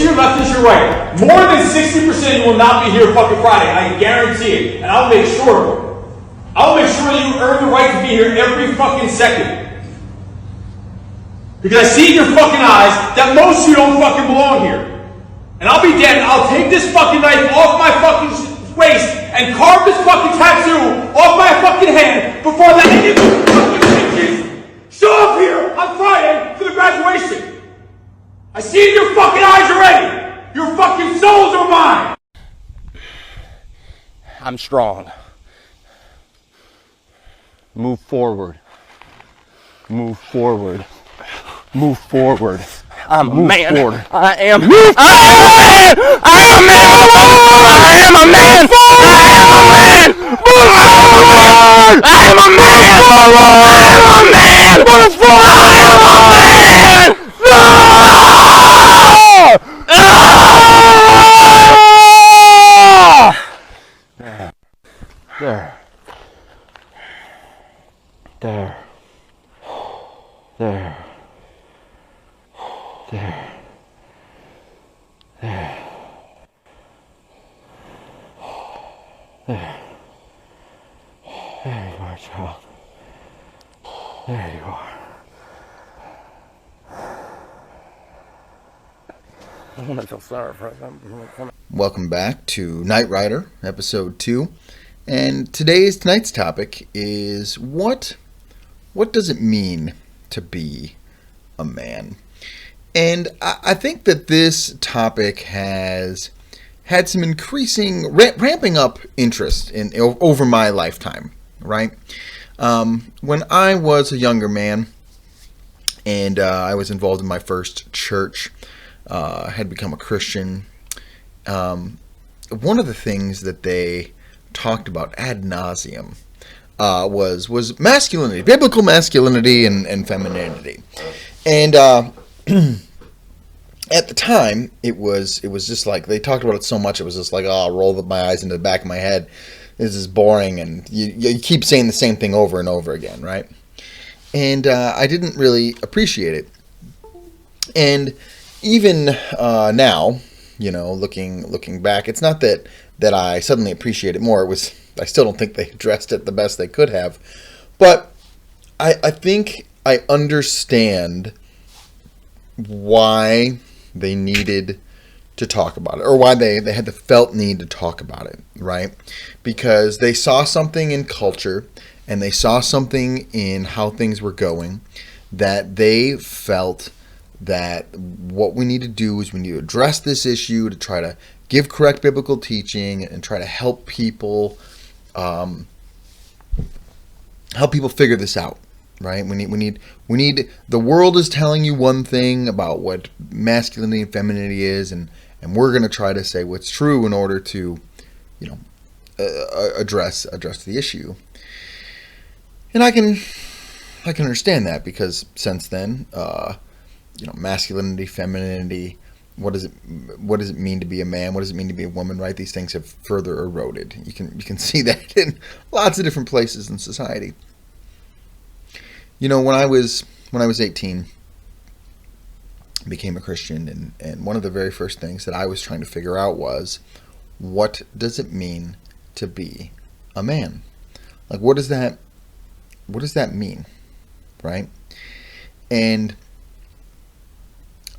your left is your right. More than 60% of you will not be here fucking Friday. I guarantee it. And I'll make sure of it. I'll make sure that you earn the right to be here every fucking second. Because I see in your fucking eyes that most of you don't fucking belong here. And I'll be damned, I'll take this fucking knife off my fucking waist and carve this fucking tattoo off my fucking hand before I let any of you fucking bitches show up here on Friday for the graduation. I see it in your fucking eyes already. Your fucking souls are mine. I'm strong. Move forward. Move forward. Move forward. I'm a man. Forward. I am. Move forward. I am a man. I am a man. I am a man. Move forward. I am a man. I am a man. Move forward. I am a man. There. There. There. There. There. There. There you are, child. There you are. I want to feel sorry for us. Welcome back to Knight Rider, episode 2. And tonight's topic is what does it mean to be a man? And I think that this topic has had some increasing, ramping up interest over my lifetime, right? When I was a younger man and I was involved in my first church, had become a Christian, one of the things that they talked about ad nauseum was masculinity, biblical masculinity and femininity. And at the time, it was just like, they talked about it so much, it was just like, oh, I'll roll my eyes into the back of my head. This is boring, and you keep saying the same thing over and over again, right? And I didn't really appreciate it. And even now, you know, looking back, it's not that I suddenly appreciate it more. I still don't think they addressed it the best they could have. But I think I understand why they needed to talk about it, or why they had the felt need to talk about it, right? Because they saw something in culture, and they saw something in how things were going, that they felt that what we need to do is we need to address this issue to try to give correct biblical teaching and try to help people figure this out, right? We need the world is telling you one thing about what masculinity and femininity is, and we're going to try to say what's true in order to, you know, address the issue. And I can understand that, because since then, you know, masculinity, femininity, what does it mean to be a man? What does it mean to be a woman? Right? These things have further eroded. You can see that in lots of different places in society. You know, when I was 18, I became a Christian, and one of the very first things that I was trying to figure out was, what does it mean to be a man? Like, what does that mean, right? And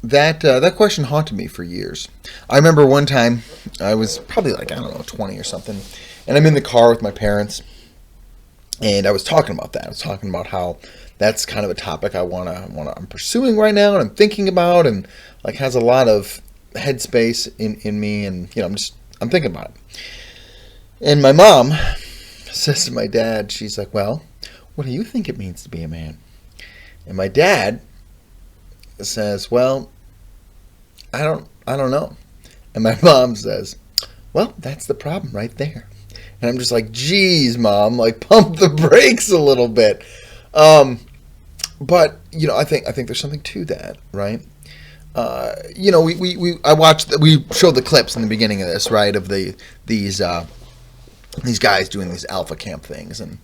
that question haunted me for years. I remember one time, I was probably like, 20 or something, and I'm in the car with my parents, and I was talking about that. I was talking about how that's kind of a topic I'm pursuing right now, and I'm thinking about, and like has a lot of headspace in me, and you know, I'm thinking about it. And my mom says to my dad, she's like, well, what do you think it means to be a man? And my dad says, well, I don't know. And my mom says, well, that's the problem right there. And I'm just like, geez, Mom, like, pump the brakes a little bit. But you know, I think there's something to that, right? You know, we showed the clips in the beginning of this, right, of these guys doing these alpha camp things, and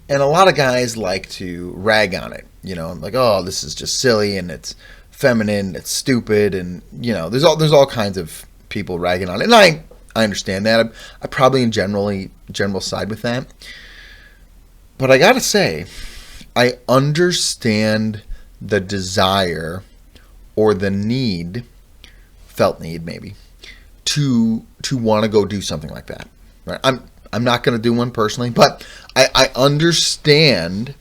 a lot of guys like to rag on it, you know, like, oh, this is just silly and it's feminine, it's stupid, and there's all kinds of people ragging on it, and I understand that. I probably in general side with that, but I gotta say, I understand the desire or the need, felt need maybe, to want to go do something like that. Right? I'm not going to do one personally, but I understand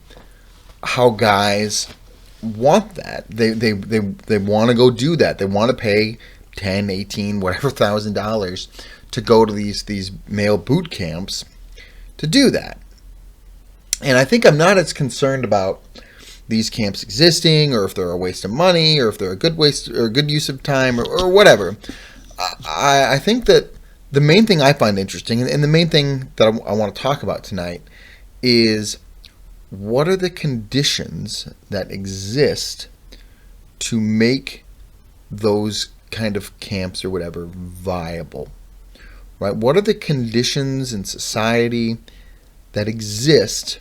how guys want that. They want to go do that. They want to pay 10, 18, whatever $1,000 to go to these male boot camps to do that. And I think I'm not as concerned about these camps existing, or if they're a waste of money, or if they're a good waste or a good use of time, or whatever. I think that the main thing I find interesting, and the main thing that I want to talk about tonight, is what are the conditions that exist to make those kind of camps or whatever viable, right? What are the conditions in society that exist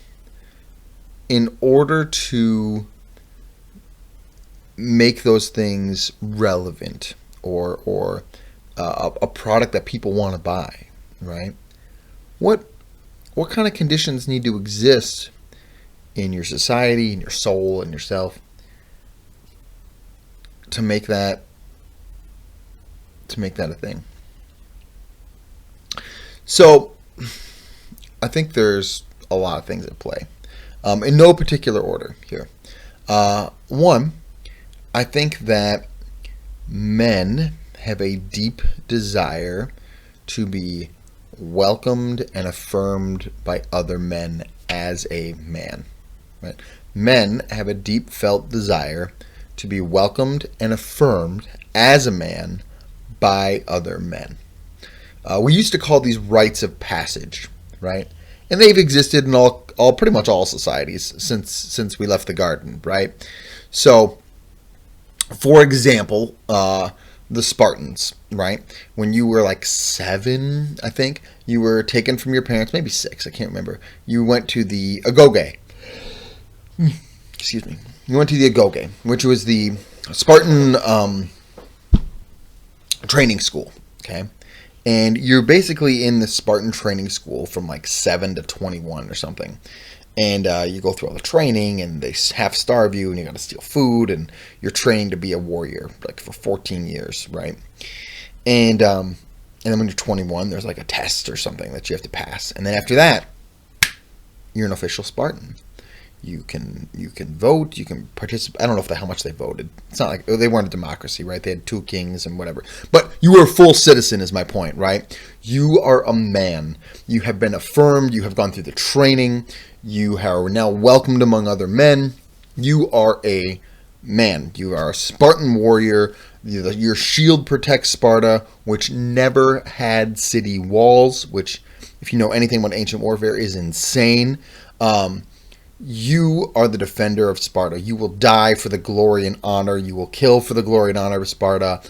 in order to make those things relevant, or a product that people want to buy, right? What kind of conditions need to exist in your society, in your soul, in yourself, to make that a thing? So I think there's a lot of things at play, in no particular order here. One, I think that men have a deep desire to be welcomed and affirmed by other men as a man. Right? Men have a deep felt desire to be welcomed and affirmed as a man by other men. We used to call these rites of passage, right? And they've existed in all pretty much all societies since we left the garden, right? So, for example, the Spartans, right? When you were like 7, I think, you were taken from your parents, maybe 6, I can't remember. You went to the agoge. Excuse me. You went to the agoge, which was the Spartan training school, okay? And you're basically in the Spartan training school from like 7 to 21 or something. And you go through all the training, and they half starve you, and you got to steal food, and you're training to be a warrior, like for 14 years, right? And then when you're 21, there's like a test or something that you have to pass, and then after that, you're an official Spartan. You can vote, you can participate. I don't know how much they voted. It's not like they weren't a democracy, right? They had 2 kings and whatever. But you were a full citizen, is my point, right? You are a man. You have been affirmed. You have gone through the training. You are now welcomed among other men. You are a man. You are a Spartan warrior. Your shield protects Sparta, which never had city walls, which, if you know anything about ancient warfare, is insane. You are the defender of Sparta. You will die for the glory and honor. You will kill for the glory and honor of Sparta.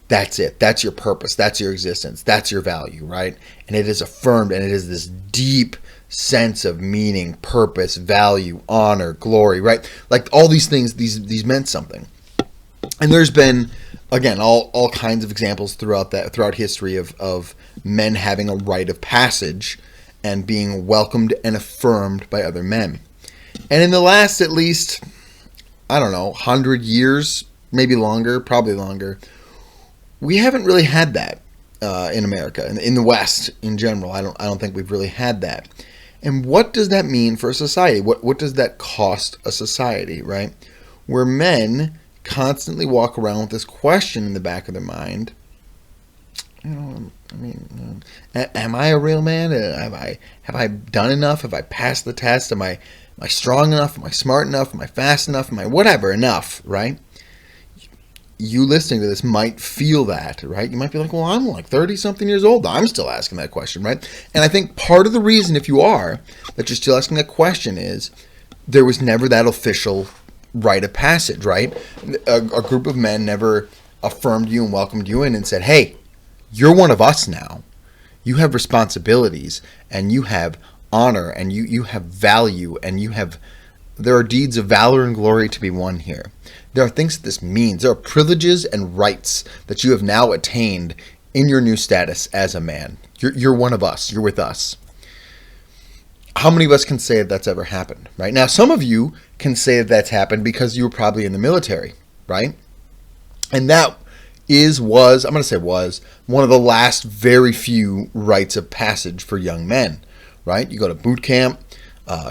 That's it. That's your purpose. That's your existence. That's your value, right? And it is affirmed, and it is this deep sense of meaning, purpose, value, honor, glory, right? Like all these things, these meant something. And there's been, again, all kinds of examples throughout history of men having a rite of passage and being welcomed and affirmed by other men. And in the last, at least, 100 years, maybe longer, probably longer, we haven't really had that in America, in the West in general. I don't think we've really had that. And what does that mean for a society? What does that cost a society, right? Where men constantly walk around with this question in the back of their mind. Am I a real man? Have I done enough? Have I passed the test? Am I strong enough? Am I smart enough? Am I fast enough? Am I whatever enough, right? You listening to this might feel that, right? You might be like, well, I'm like 30-something years old. I'm still asking that question, right? And I think part of the reason, if you are, that you're still asking that question is there was never that official rite of passage, right? A group of men never affirmed you and welcomed you in and said, hey, you're one of us now. You have responsibilities, and you have honor, and you have value, and there are deeds of valor and glory to be won here. There are things that this means. There are privileges and rights that you have now attained in your new status as a man. You're one of us. You're with us. How many of us can say that that's ever happened, right? Now, some of you can say that that's happened because you were probably in the military, right? And that was one of the last very few rites of passage for young men, right? You go to boot camp,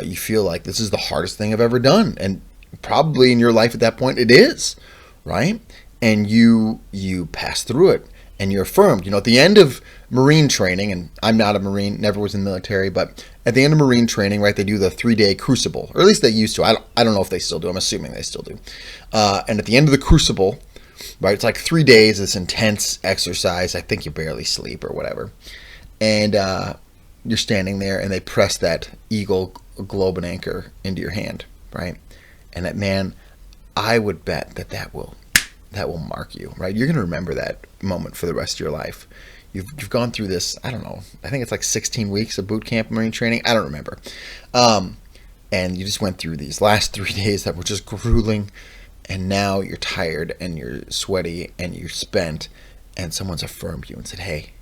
you feel like this is the hardest thing I've ever done. And probably in your life at that point, it is, right? And you pass through it and you're affirmed. At the end of Marine training, and I'm not a Marine, never was in the military, but at the end of Marine training, right, they do the 3-day crucible, or at least they used to. I don't know if they still do. I'm assuming they still do. And at the end of the crucible, right, it's like 3 days, this intense exercise. I think you barely sleep or whatever. And you're standing there and they press that eagle, globe, and anchor into your hand, right? And that, man, I would bet that will mark you, right? You're going to remember that moment for the rest of your life. You've gone through this, I don't know, I think it's like 16 weeks of boot camp Marine training. I don't remember. And you just went through these last 3 days that were just grueling. And now you're tired and you're sweaty and you're spent. And someone's affirmed you and said, hey,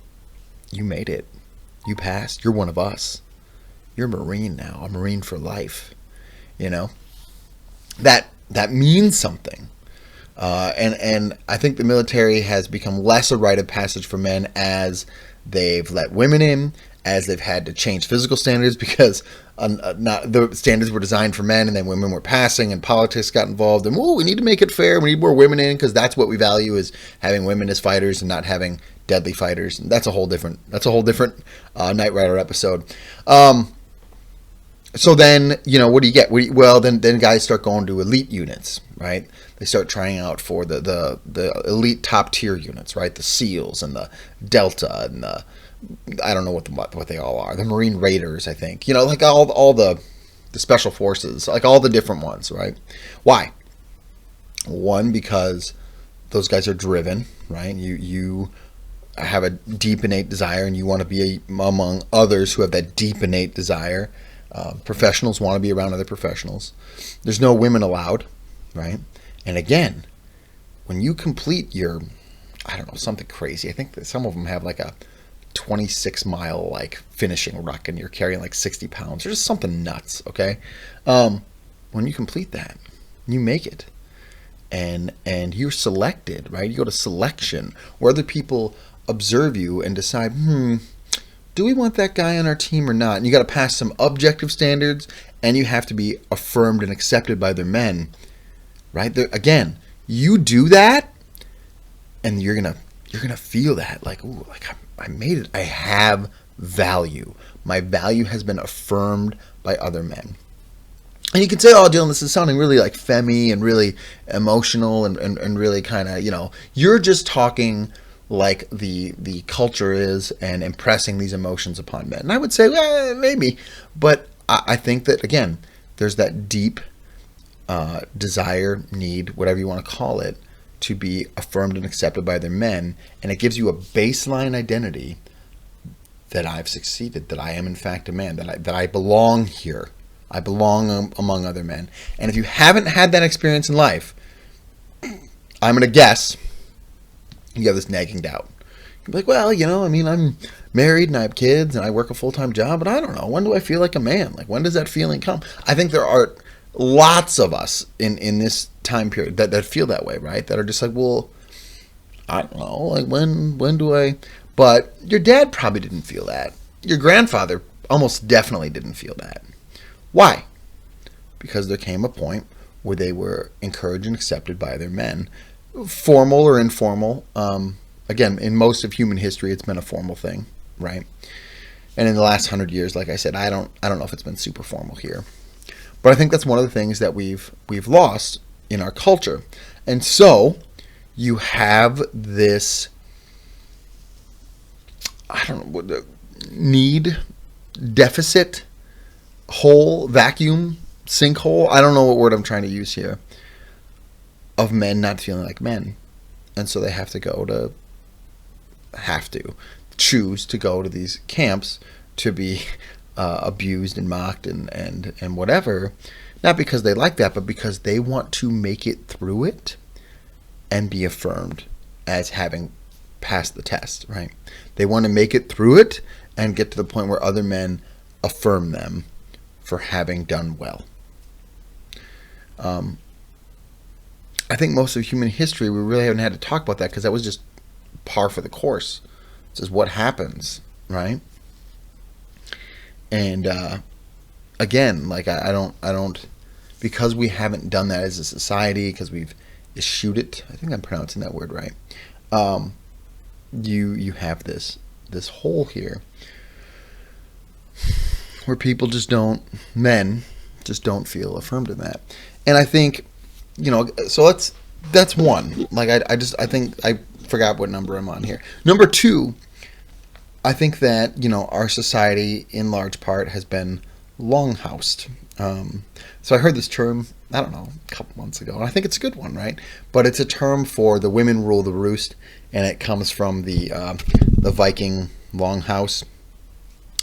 you made it. You passed. You're one of us. You're a Marine now, a Marine for life. That means something. And I think the military has become less a rite of passage for men as they've let women in, as they've had to change physical standards because the standards were designed for men and then women were passing and politics got involved. And, we need to make it fair. We need more women in because that's what we value, is having women as fighters and not having deadly fighters. And that's a whole different Knight Rider episode. So then, what do you get? Then guys start going to elite units, right? They start trying out for the elite top tier units, right? The SEALs and the Delta and I don't know what they all are. The Marine Raiders, I think. Like all the special forces, like all the different ones, right? Why? One, because those guys are driven, right? You have a deep innate desire and you want to be among others who have that deep innate desire. Professionals want to be around other professionals. There's no women allowed, right? And again, when you complete your, something crazy. I think that some of them have like a 26-mile like finishing ruck and you're carrying like 60 pounds or just something nuts, okay? When you complete that, you make it. And you're selected, right? You go to selection where other people observe you and decide, do we want that guy on our team or not? And you got to pass some objective standards, and you have to be affirmed and accepted by their men, right? Again, you do that, and you're gonna feel that like, ooh, like I made it. I have value. My value has been affirmed by other men. And you can say, oh, Dylan, this is sounding really like femmy and really emotional and really kind of, you're just talking like the culture is and impressing these emotions upon men. And I would say, maybe. But I think that, again, there's that deep desire, need, whatever you want to call it, to be affirmed and accepted by their men. And it gives you a baseline identity that I've succeeded, that I am in fact a man, that I belong here. I belong among other men. And if you haven't had that experience in life, I'm going to guess you have this nagging doubt. You'll be like, well, I'm married and I have kids and I work a full-time job, but I don't know. When do I feel like a man? Like, when does that feeling come? I think there are lots of us in this time period that feel that way, right? That are just like, well, I don't know. Like, when do I... But your dad probably didn't feel that. Your grandfather almost definitely didn't feel that. Why? Because there came a point where they were encouraged and accepted by their men, formal or informal. Again, in most of human history, it's been a formal thing, right? And in the last 100 years, like I said, I don't know if it's been super formal here, but I think that's one of the things that we've lost in our culture. And so you have this, need, deficit, hole, vacuum, sinkhole, I don't know what word I'm trying to use here, of men not feeling like men. And so they have to choose to go to these camps to be abused and mocked and whatever, not because they like that, but because they want to make it through it and be affirmed as having passed the test, right? They want to make it through it and get to the point where other men affirm them for having done well. I think most of human history, we really haven't had to talk about that because that was just par for the course. It's just what happens, right? And again, like I don't, because we haven't done that as a society, because we've eschewed it. I think I'm pronouncing that word right. You have this hole here where people just don't, men just don't feel affirmed in that. And I think, so that's one. Like I think I forgot what number I'm on here. Number two, I think that, our society in large part has been longhoused. So I heard this term, I don't know, a couple months ago, and I think it's a good one, right? But it's a term for the women rule the roost, and it comes from the Viking longhouse,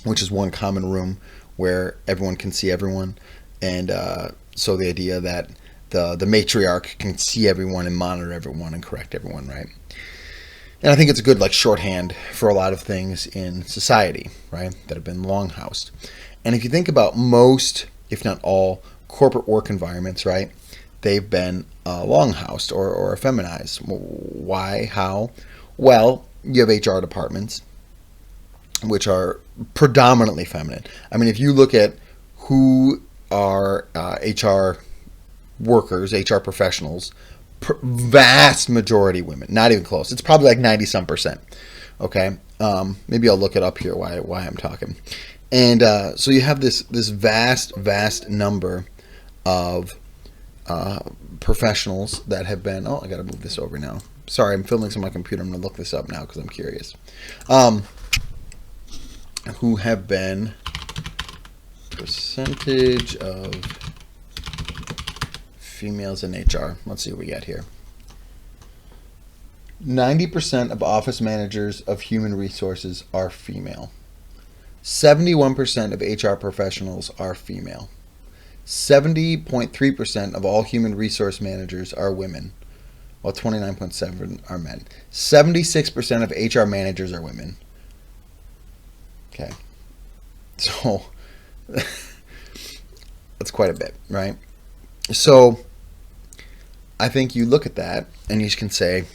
which is one common room where everyone can see everyone. And so the idea that the matriarch can see everyone and monitor everyone and correct everyone, right? And I think it's a good shorthand for a lot of things in society, right, that have been longhoused. And if you think about most, if not all, corporate work environments, right, they've been longhoused or feminized. Why? How? Well, you have HR departments, which are predominantly feminine. I mean, if you look at who are HR workers, HR professionals, vast majority women, not even close. It's probably like 90-some%. Okay, maybe I'll look it up here why I'm talking. And so you have this vast number of professionals that have been. Oh, I got to move this over now. Sorry, I'm filming this on my computer. I'm going to look this up now because I'm curious. Who have been percentage of females in HR. Let's see what we got here. 90% of office managers of human resources are female. 71% of HR professionals are female. 70.3% of all human resource managers are women, while 29.7% are men. 76% of HR managers are women. Okay. So that's quite a bit, right? So I think you look at that and you can say,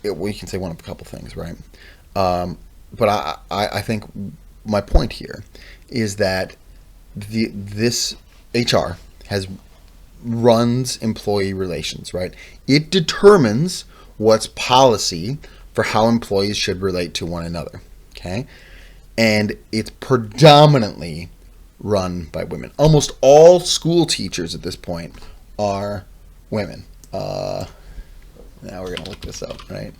you can say one of a couple things, right? But I think my point here is that this HR runs employee relations, right? It determines what's policy for how employees should relate to one another, okay? And it's predominantly run by women. Almost all school teachers at this point are women. Now we're going to look this up, right?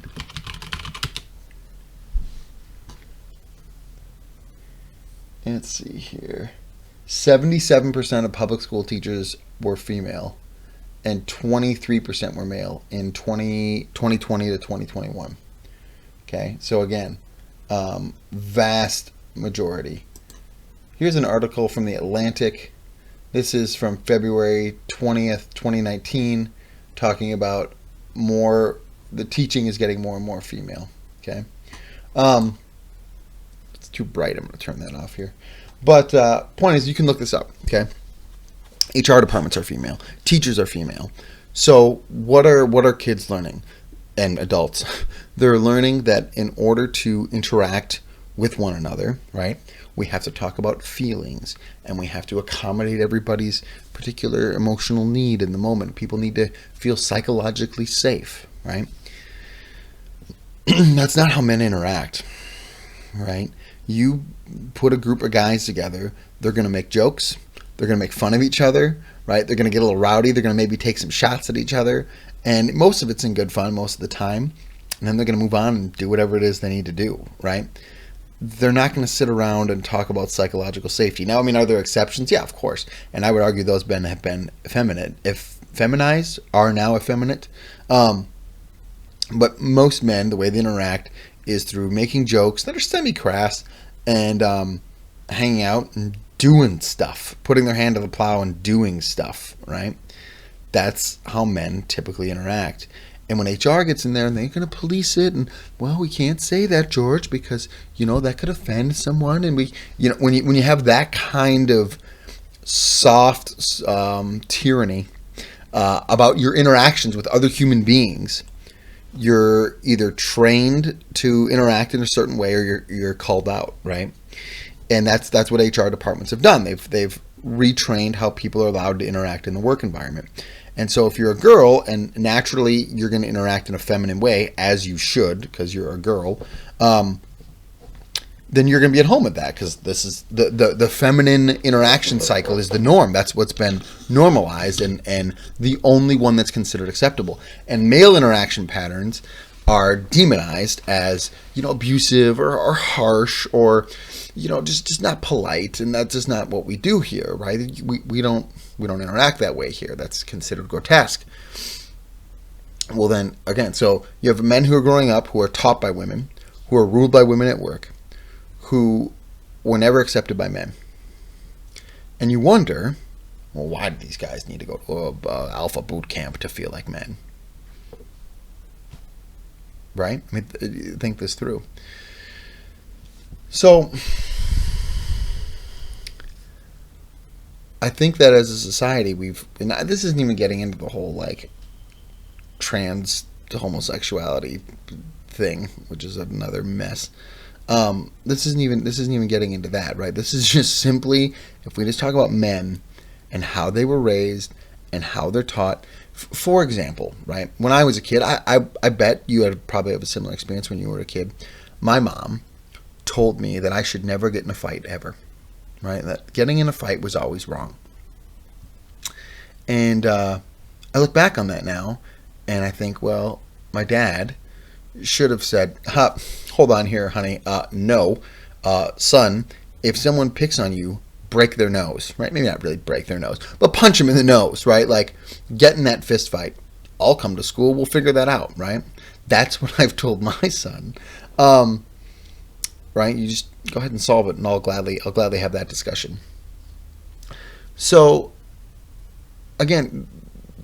Let's see here. 77% of public school teachers were female and 23% were male in 2020 to 2021. Okay, so again, vast majority. Here's an article from The Atlantic. This is from February 20th, 2019, talking about the teaching is getting more and more female. Okay. It's too bright. I'm going to turn that off here. But point is, you can look this up. Okay. HR departments are female. Teachers are female. So what are kids learning and adults? They're learning that in order to interact with one another, right, we have to talk about feelings and we have to accommodate everybody's particular emotional need in the moment. People need to feel psychologically safe, right? That's not how men interact, right? You put a group of guys together, they're going to make jokes, they're going to make fun of each other, right? They're going to get a little rowdy, they're going to maybe take some shots at each other, and most of it's in good fun most of the time, and then they're going to move on and do whatever it is they need to do, right? They're not going to sit around and talk about psychological safety. Now, I mean, are there exceptions? Yeah, of course. And I would argue those men have been feminized, are now effeminate. But most men, the way they interact is through making jokes that are semi-crass and hanging out and doing stuff, putting their hand to the plow and doing stuff, right? That's how men typically interact. And when HR gets in there and they're going to police it, and well, we can't say that, George, because that could offend someone. And when you have that kind of soft tyranny about your interactions with other human beings, you're either trained to interact in a certain way or you're called out, right? And that's what HR departments have done. They've retrained how people are allowed to interact in the work environment. And so if you're a girl and naturally you're going to interact in a feminine way, as you should because you're a girl, then you're going to be at home with that, because this is the feminine interaction cycle is the norm. That's what's been normalized and the only one that's considered acceptable. And male interaction patterns are demonized as abusive or harsh or just not polite, and that's just not what we do here, right? We don't interact that way here. That's considered grotesque. Well, then again, so you have men who are growing up who are taught by women, who are ruled by women at work, who were never accepted by men, and you wonder, well, why do these guys need to go to alpha boot camp to feel like men? Right? I mean, think this through. So, I think that as a society, and this isn't even getting into the whole like trans to homosexuality thing, which is another mess. This isn't even getting into that, right? This is just simply, if we just talk about men and how they were raised and how they're taught. For example, right? When I was a kid, I bet you had probably have a similar experience when you were a kid. My mom told me that I should never get in a fight ever, right? That getting in a fight was always wrong. And I look back on that now, and I think, well, my dad should have said, hold on here, honey. No, son, if someone picks on you, break their nose, right? Maybe not really break their nose, but punch them in the nose, right? Like, get in that fist fight. I'll come to school. We'll figure that out, right? That's what I've told my son. Right? You just go ahead and solve it, and I'll gladly have that discussion. So, again,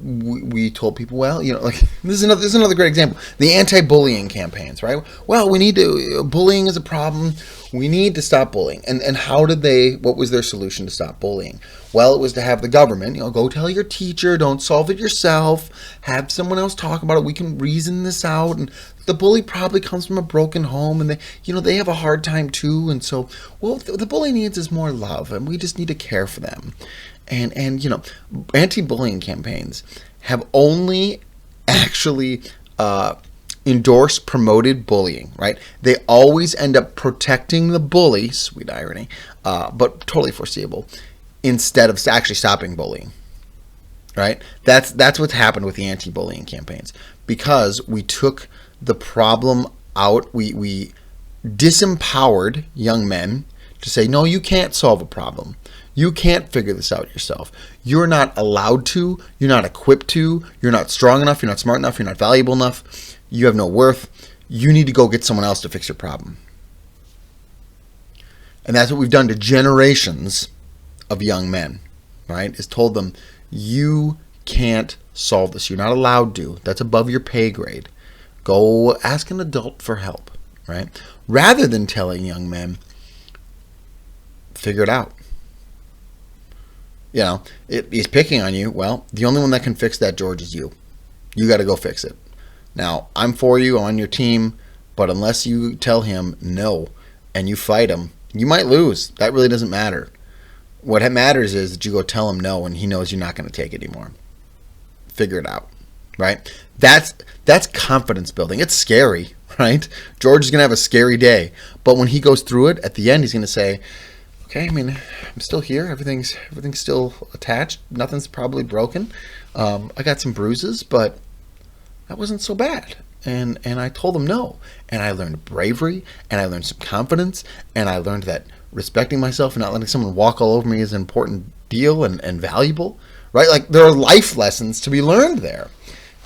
we told people, well, like this is another great example. The anti-bullying campaigns, right? Well, bullying is a problem. We need to stop bullying. And what was their solution to stop bullying? Well, it was to have the government, go tell your teacher, don't solve it yourself, have someone else talk about it. We can reason this out. And the bully probably comes from a broken home, and they have a hard time too. And so, well, the bully needs is more love, and we just need to care for them. And anti-bullying campaigns have only actually endorsed, promoted bullying, right? They always end up protecting the bully, sweet irony, but totally foreseeable, instead of actually stopping bullying, right? That's what's happened with the anti-bullying campaigns, because we took the problem out. We disempowered young men to say, no, you can't solve a problem. You can't figure this out yourself. You're not allowed to. You're not equipped to. You're not strong enough. You're not smart enough. You're not valuable enough. You have no worth. You need to go get someone else to fix your problem. And that's what we've done to generations of young men, right? Is told them, you can't solve this. You're not allowed to. That's above your pay grade. Go ask an adult for help, right? Rather than telling young men, figure it out. He's picking on you. Well, the only one that can fix that, George, is you. You got to go fix it. Now, I'm for you, I'm on your team, but unless you tell him no and you fight him, you might lose. That really doesn't matter. What matters is that you go tell him no and he knows you're not going to take it anymore. Figure it out, right? That's confidence building. It's scary, right? George is going to have a scary day, but when he goes through it, at the end, he's going to say, okay, I mean, I'm still here. Everything's still attached. Nothing's probably broken. I got some bruises, but that wasn't so bad. And I told him no. And I learned bravery, and I learned some confidence, and I learned that respecting myself and not letting someone walk all over me is an important deal and valuable, right? Like, there are life lessons to be learned there.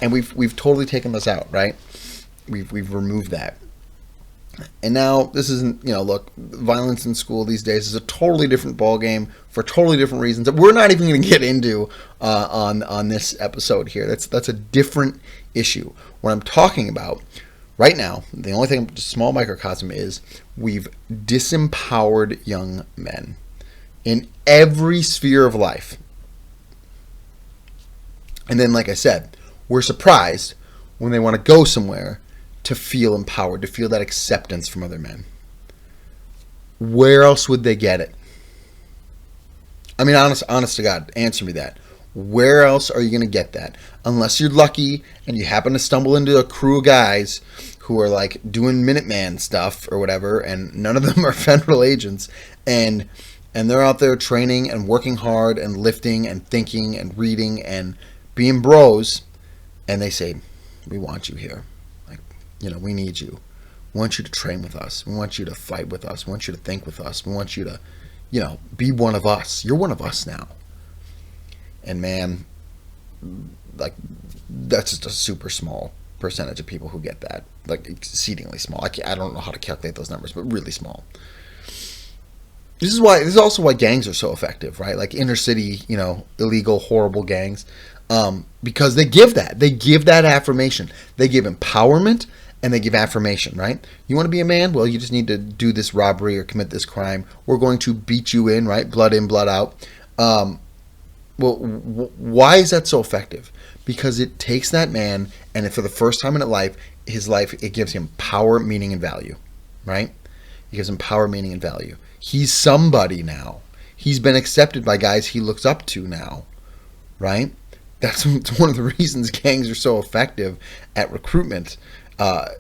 And we've totally taken this out, right? We've removed that. And now this isn't, look, violence in school these days is a totally different ballgame for totally different reasons that we're not even going to get into on this episode here. That's a different issue. What I'm talking about right now, the only thing, small microcosm, is we've disempowered young men in every sphere of life. And then, like I said, we're surprised when they want to go somewhere to feel empowered, to feel that acceptance from other men. Where else would they get it? I mean, honest to God, answer me that. Where else are you going to get that? Unless you're lucky and you happen to stumble into a crew of guys who are like doing Minuteman stuff or whatever, and none of them are federal agents, and they're out there training and working hard and lifting and thinking and reading and being bros, and they say, we want you here. We need you. We want you to train with us. We want you to fight with us. We want you to think with us. We want you to, be one of us. You're one of us now. And man, like, that's just a super small percentage of people who get that. Like, exceedingly small. I don't know how to calculate those numbers, but really small. This is also why gangs are so effective, right? Like inner city, illegal, horrible gangs. Because they give that affirmation. They give empowerment and they give affirmation, right? You want to be a man? Well, you just need to do this robbery or commit this crime. We're going to beat you in, right? Blood in, blood out. Why is that so effective? Because it takes that man, and for the first time in his life, it gives him power, meaning, and value, right? It gives him power, meaning, and value. He's somebody now. He's been accepted by guys he looks up to now, right? That's one of the reasons gangs are so effective at recruitment,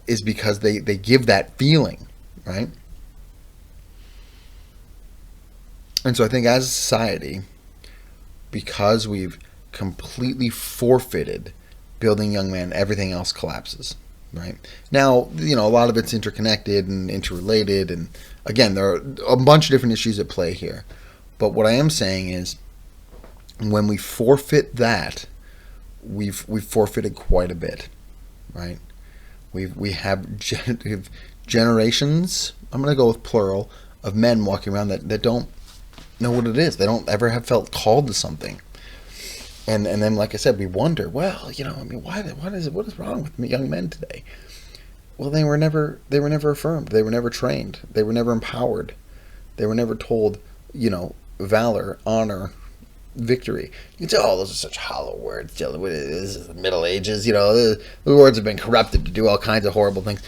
is because they give that feeling, right? And so I think as a society, because we've completely forfeited building young men, everything else collapses, right? Now, a lot of it's interconnected and interrelated, and again, there are a bunch of different issues at play here. But what I am saying is, when we forfeit that, we've forfeited quite a bit, right? We have generations, I'm going to go with plural, of men walking around that don't know what it is. They don't ever have felt called to something. And then, like I said, we wonder, well, what is wrong with young men today? Well, they were never affirmed. They were never trained. They were never empowered. They were never told, valor, honor, victory. You can say, oh, those are such hollow words. This is the Middle Ages. The words have been corrupted to do all kinds of horrible things.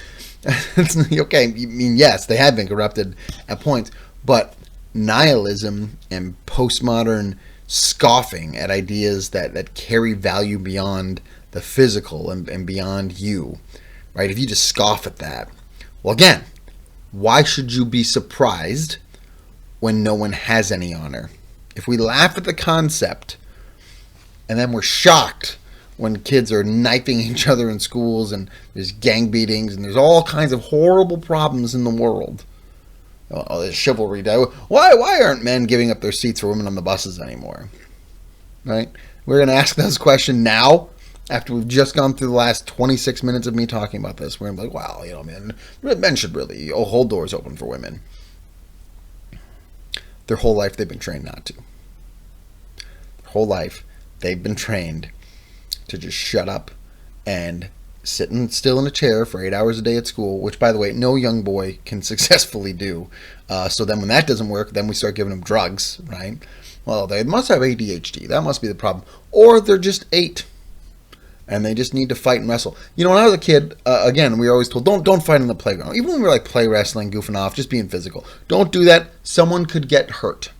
Okay, I mean, yes, they have been corrupted at points, but nihilism and postmodern scoffing at ideas that carry value beyond the physical and beyond you, right? If you just scoff at that, well, again, why should you be surprised when no one has any honor? If we laugh at the concept and then we're shocked when kids are knifing each other in schools and there's gang beatings and there's all kinds of horrible problems in the world. Oh, there's chivalry. Why aren't men giving up their seats for women on the buses anymore? Right? We're going to ask this question now after we've just gone through the last 26 minutes of me talking about this. We're going to be like, wow, men should really hold doors open for women. Their whole life they've been trained not to. Their whole life they've been trained to just shut up and sitting still in a chair for 8 hours a day at school, which, by the way, no young boy can successfully do. So then when that doesn't work, then we start giving them drugs, right? Well, they must have ADHD. That must be the problem. Or they're just 8. And they just need to fight and wrestle. When I was a kid, again, we were always told, don't fight in the playground. Even when we were like play wrestling, goofing off, just being physical. Don't do that. Someone could get hurt,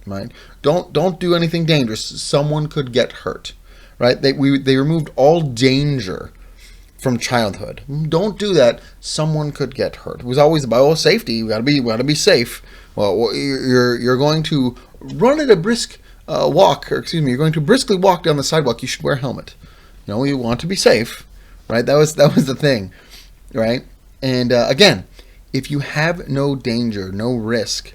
right? Don't do anything dangerous. Someone could get hurt, right? They removed all danger from childhood. Don't do that. Someone could get hurt. It was always about safety. We gotta be safe. Well, you're going to run at a brisk walk, or excuse me, you're going to briskly walk down the sidewalk. You should wear a helmet. You want to be safe, right? That was the thing, right? And again, if you have no danger, no risk,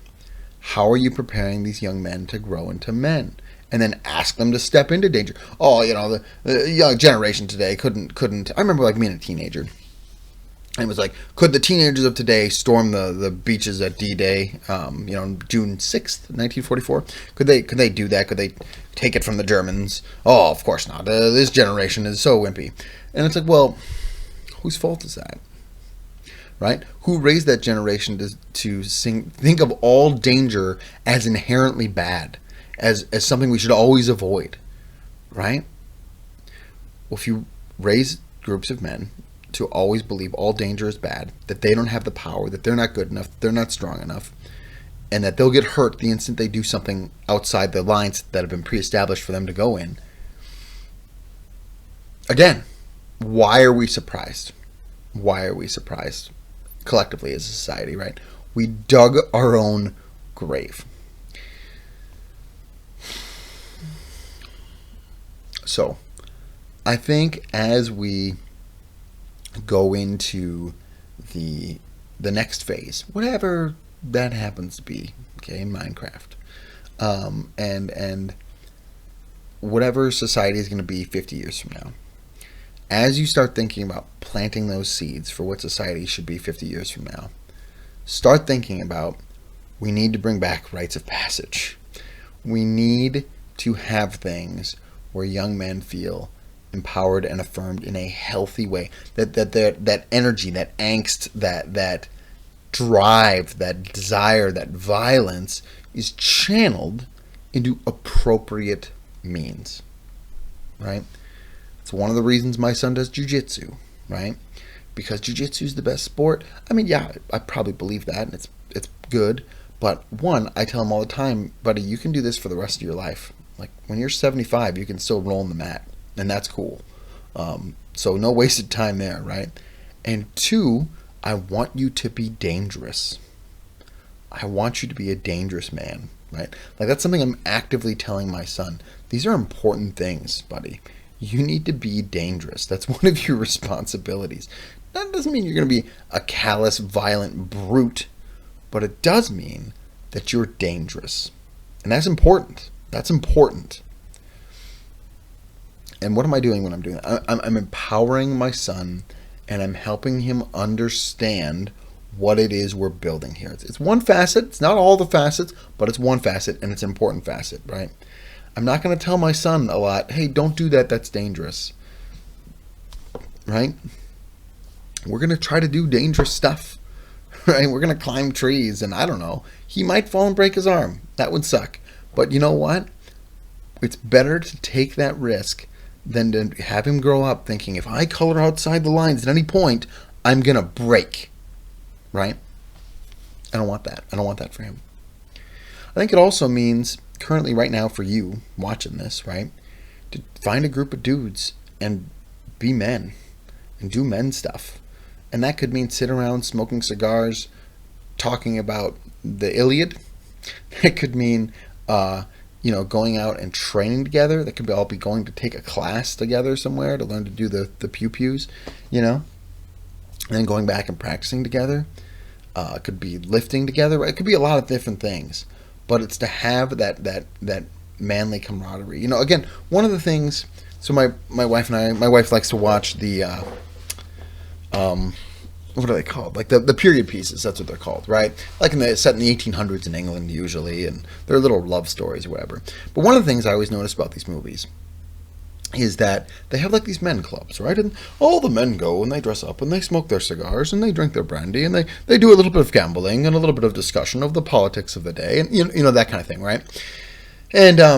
how are you preparing these young men to grow into men? And then ask them to step into danger. Oh, the young generation today couldn't. I remember being a teenager, And it was like, could the teenagers of today storm the beaches at D-Day, June 6th, 1944? Could they do that? Could they take it from the Germans? Oh, of course not. This generation is so wimpy. And it's like, well, whose fault is that? Right? Who raised that generation to think of all danger as inherently bad, as something we should always avoid? Right? Well, if you raise groups of men to always believe all danger is bad, that they don't have the power, that they're not good enough, that they're not strong enough, and that they'll get hurt the instant they do something outside the lines that have been pre-established for them to go in. Again, why are we surprised? Why are we surprised collectively as a society, right? We dug our own grave. So, I think as we go into the next phase, whatever that happens to be, okay, in Minecraft, and whatever society is going to be 50 years from now, as you start thinking about planting those seeds for what society should be 50 years from now, start thinking about, we need to bring back rites of passage. We need to have things where young men feel empowered and affirmed in a healthy way. That energy, that angst, that drive, that desire, that violence is channeled into appropriate means, right? It's one of the reasons my son does jiu-jitsu, right? Because jiu-jitsu is the best sport. I mean, yeah, I probably believe that, and it's good. But one, I tell him all the time, buddy, you can do this for the rest of your life. Like, when you're 75, you can still roll in the mat, and that's cool. So no wasted time there, right? And two, I want you to be dangerous. I want you to be a dangerous man, right? Like, that's something I'm actively telling my son. These are important things, buddy. You need to be dangerous. That's one of your responsibilities. That doesn't mean you're going to be a callous, violent brute, but it does mean that you're dangerous. And that's important. That's important. And what am I doing when I'm doing that? I'm empowering my son, and I'm helping him understand what it is we're building here. It's one facet. It's not all the facets, but it's one facet, and it's an important facet, right? I'm not going to tell my son a lot, hey, don't do that, that's dangerous, right? We're going to try to do dangerous stuff, right? We're going to climb trees, and I don't know. He might fall and break his arm. That would suck. But you know what? It's better to take that risk than to have him grow up thinking, if I color outside the lines at any point, I'm going to break, right? I don't want that. I don't want that for him. I think it also means, currently right now for you watching this, right, to find a group of dudes and be men and do men stuff. And that could mean sit around smoking cigars, talking about the Iliad. It could mean going out and training together. That could all be going to take a class together somewhere to learn to do the pew-pews, and then going back and practicing together. It could be lifting together. It could be a lot of different things. But it's to have that manly camaraderie. Again, one of the things. So my wife likes to watch the what are they called? Like the period pieces. That's what they're called, right? Like set in the 1800s in England usually, and they're little love stories or whatever. But one of the things I always notice about these movies is that they have like these men clubs, right? And all the men go and they dress up and they smoke their cigars and they drink their brandy and they do a little bit of gambling and a little bit of discussion of the politics of the day and that kind of thing, right? And I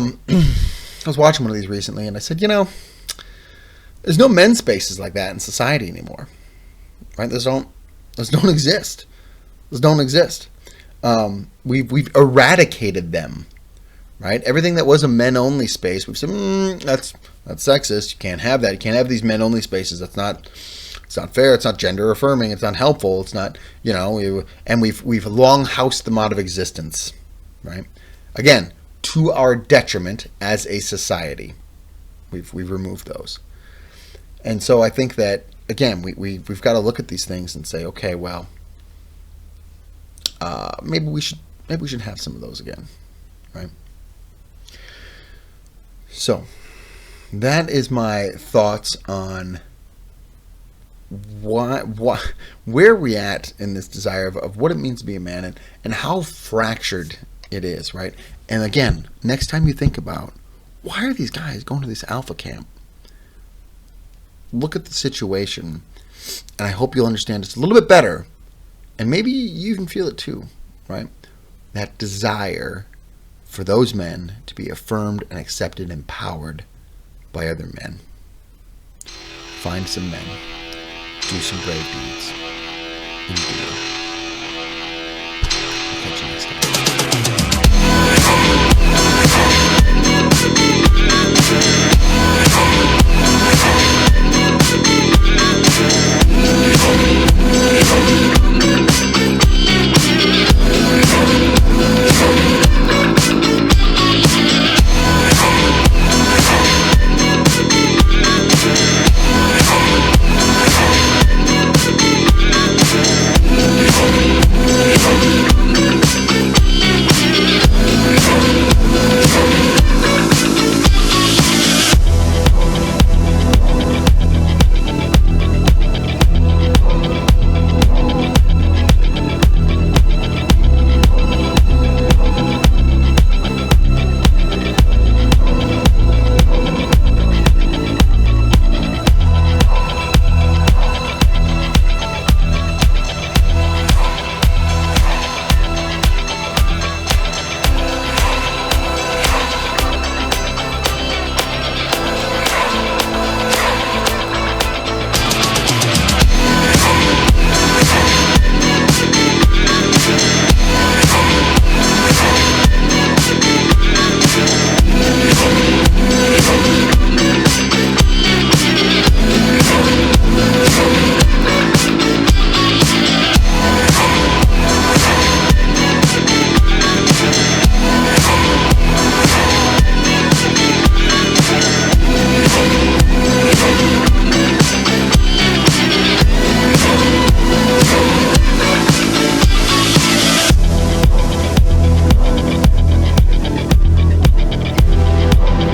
was watching one of these recently and I said, there's no men's spaces like that in society anymore, right? Those don't exist. Those don't exist. We've eradicated them. Right? Everything that was a men-only space, we've said, that's sexist. You can't have that. You can't have these men-only spaces. It's not fair. It's not gender-affirming. It's not helpful. It's not, and we've long housed them out of existence. Right? Again, to our detriment as a society, we've removed those. And so I think that, again, we've got to look at these things and say, okay, well, maybe we should have some of those again, right? So, that is my thoughts on where are we at in this desire of what it means to be a man, and how fractured it is, right? And again, next time you think about, why are these guys going to this alpha camp? Look at the situation, and I hope you'll understand it's a little bit better, and maybe you even feel it too, right? That desire for those men to be affirmed and accepted and empowered by other men. Find some men. Do some brave deeds. Endure. I'll catch you next time.